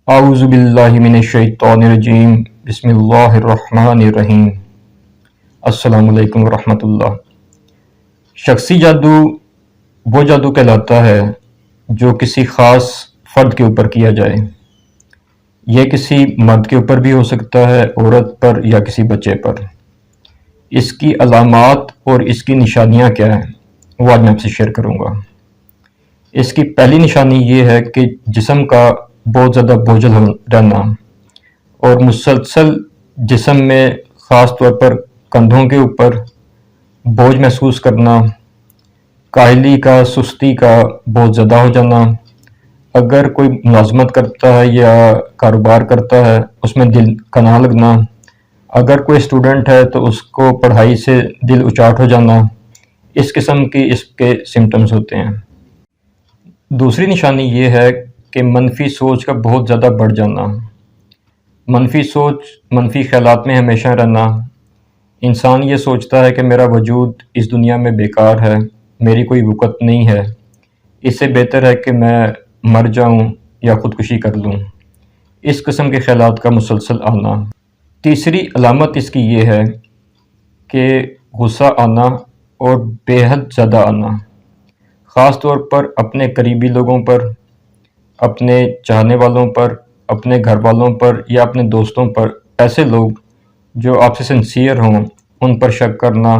اعوذ باللہ من الشیطان الرجیم بسم اللہ الرحمن الرحیم السلام علیکم ورحمۃ اللہ۔ شخصی جادو وہ جادو کہلاتا ہے جو کسی خاص فرد کے اوپر کیا جائے۔ یہ کسی مرد کے اوپر بھی ہو سکتا ہے، عورت پر یا کسی بچے پر۔ اس کی علامات اور اس کی نشانیاں کیا ہیں وہ آج میں آپ سے شیئر کروں گا۔ اس کی پہلی نشانی یہ ہے کہ جسم کا بہت زیادہ بوجھل رہنا اور مسلسل جسم میں خاص طور پر کندھوں کے اوپر بوجھ محسوس کرنا، کاہلی کا، سستی کا بہت زیادہ ہو جانا۔ اگر کوئی ملازمت کرتا ہے یا کاروبار کرتا ہے اس میں دل کا نہ لگنا۔ اگر کوئی اسٹوڈنٹ ہے تو اس کو پڑھائی سے دل اچاٹ ہو جانا۔ اس قسم کی اس کے سمٹمز ہوتے ہیں۔ دوسری نشانی یہ ہے کہ منفی سوچ کا بہت زیادہ بڑھ جانا، منفی سوچ، منفی خیالات میں ہمیشہ رہنا۔ انسان یہ سوچتا ہے کہ میرا وجود اس دنیا میں بیکار ہے، میری کوئی وقت نہیں ہے، اس سے بہتر ہے کہ میں مر جاؤں یا خودکشی کر لوں۔ اس قسم کے خیالات کا مسلسل آنا۔ تیسری علامت اس کی یہ ہے کہ غصہ آنا اور بے حد زیادہ آنا، خاص طور پر اپنے قریبی لوگوں پر، اپنے چاہنے والوں پر، اپنے گھر والوں پر یا اپنے دوستوں پر۔ ایسے لوگ جو آپ سے سنسیئر ہوں ان پر شک کرنا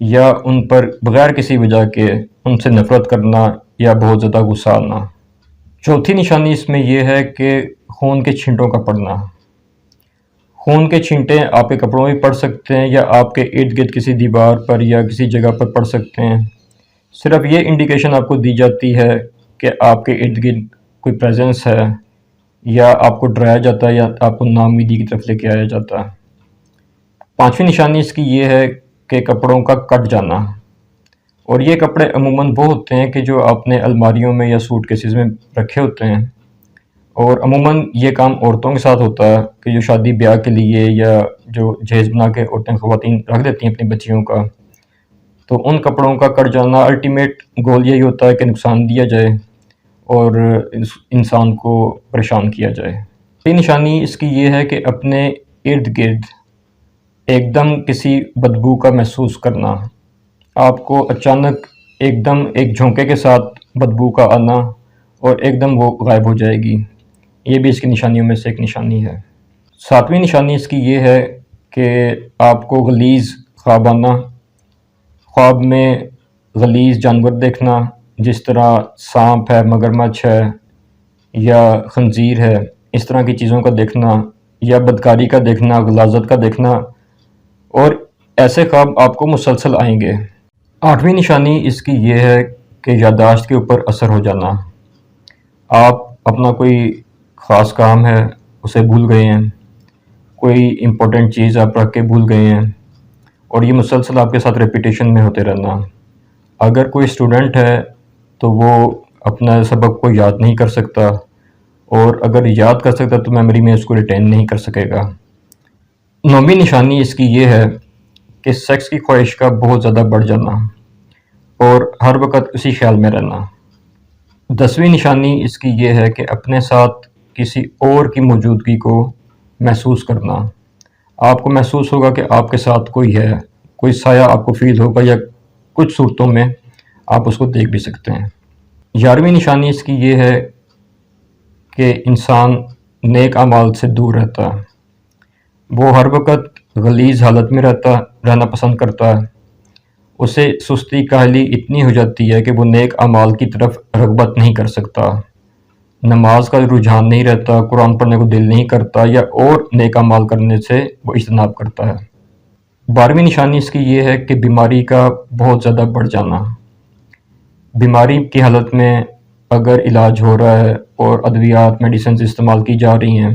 یا ان پر بغیر کسی وجہ کے ان سے نفرت کرنا یا بہت زیادہ غصہ آنا۔ چوتھی نشانی اس میں یہ ہے کہ خون کے چھینٹوں کا پڑنا۔ خون کے چھینٹے آپ کے کپڑوں میں پڑ سکتے ہیں یا آپ کے ارد گرد کسی دیوار پر یا کسی جگہ پر پڑ سکتے ہیں۔ صرف یہ انڈیکیشن آپ کو دی جاتی ہے کہ آپ کے ارد گرد کوئی پریزنس ہے، یا آپ کو ڈرایا جاتا ہے یا آپ کو ناامیدی کی طرف لے کے آیا جاتا ہے۔ پانچویں نشانی اس کی یہ ہے کہ کپڑوں کا کٹ جانا، اور یہ کپڑے عموماً وہ ہوتے ہیں کہ جو آپ نے الماریوں میں یا سوٹ کیسز میں رکھے ہوتے ہیں، اور عموماً یہ کام عورتوں کے ساتھ ہوتا ہے کہ جو شادی بیاہ کے لیے یا جو جہیز بنا کے عورتیں خواتین رکھ دیتی ہیں اپنی بچیوں کا، تو ان کپڑوں کا کٹ جانا الٹیمیٹ گول یہی ہوتا ہے کہ نقصان دیا جائے اور انسان کو پریشان کیا جائے۔ یہ نشانی اس کی یہ ہے کہ اپنے ارد گرد ایک دم کسی بدبو کا محسوس کرنا، آپ کو اچانک ایک دم ایک جھونکے کے ساتھ بدبو کا آنا اور ایک دم وہ غائب ہو جائے گی۔ یہ بھی اس کی نشانیوں میں سے ایک نشانی ہے۔ ساتویں نشانی اس کی یہ ہے کہ آپ کو غلیظ خواب آنا، خواب میں غلیظ جانور دیکھنا، جس طرح سانپ ہے، مگرمچھ ہے یا خنزیر ہے، اس طرح کی چیزوں کا دیکھنا، یا بدکاری کا دیکھنا، غلاظت کا دیکھنا، اور ایسے خواب آپ کو مسلسل آئیں گے۔ آٹھویں نشانی اس کی یہ ہے کہ یادداشت کے اوپر اثر ہو جانا، آپ اپنا کوئی خاص کام ہے اسے بھول گئے ہیں، کوئی امپورٹنٹ چیز آپ رکھ کے بھول گئے ہیں، اور یہ مسلسل آپ کے ساتھ ریپیٹیشن میں ہوتے رہنا۔ اگر کوئی اسٹوڈنٹ ہے تو وہ اپنا سبق کو یاد نہیں کر سکتا، اور اگر یاد کر سکتا تو میموری میں اس کو ریٹین نہیں کر سکے گا۔ نویں نشانی اس کی یہ ہے کہ سیکس کی خواہش کا بہت زیادہ بڑھ جانا اور ہر وقت اسی خیال میں رہنا۔ 10ویں نشانی اس کی یہ ہے کہ اپنے ساتھ کسی اور کی موجودگی کو محسوس کرنا، آپ کو محسوس ہوگا کہ آپ کے ساتھ کوئی ہے، کوئی سایہ آپ کو فیل ہوگا، یا کچھ صورتوں میں آپ اس کو دیکھ بھی سکتے ہیں۔ 11ویں نشانی اس کی یہ ہے کہ انسان نیک اعمال سے دور رہتا ہے، وہ ہر وقت غلیظ حالت میں رہنا پسند کرتا ہے، اسے سستی کاہلی اتنی ہو جاتی ہے کہ وہ نیک اعمال کی طرف رغبت نہیں کر سکتا، نماز کا رجحان نہیں رہتا، قرآن پڑھنے کو دل نہیں کرتا، یا اور نیک اعمال کرنے سے وہ اجتناب کرتا ہے۔ 12ویں نشانی اس کی یہ ہے کہ بیماری کا بہت زیادہ بڑھ جانا، بیماری کی حالت میں اگر علاج ہو رہا ہے اور ادویات، میڈیسنز استعمال کی جا رہی ہیں،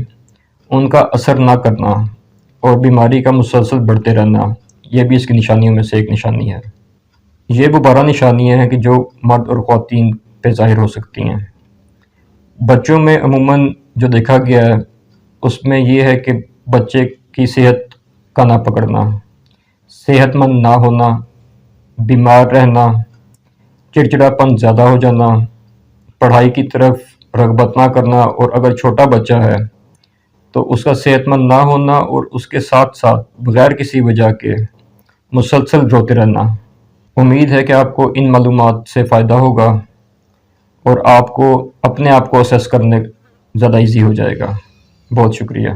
ان کا اثر نہ کرنا اور بیماری کا مسلسل بڑھتے رہنا، یہ بھی اس کی نشانیوں میں سے ایک نشانی ہے۔ یہ وہ 12 نشانیاں ہیں کہ جو مرد اور خواتین پہ ظاہر ہو سکتی ہیں۔ بچوں میں عموماً جو دیکھا گیا ہے اس میں یہ ہے کہ بچے کی صحت کا نہ پکڑنا، صحت مند نہ ہونا، بیمار رہنا، چڑچڑاپن زیادہ ہو جانا، پڑھائی کی طرف رغبت نہ کرنا، اور اگر چھوٹا بچہ ہے تو اس کا صحت مند نہ ہونا اور اس کے ساتھ ساتھ بغیر کسی وجہ کے مسلسل روتے رہنا۔ امید ہے کہ آپ کو ان معلومات سے فائدہ ہوگا اور آپ کو اپنے آپ کو اسیس کرنے زیادہ ایزی ہو جائے گا۔ بہت شکریہ۔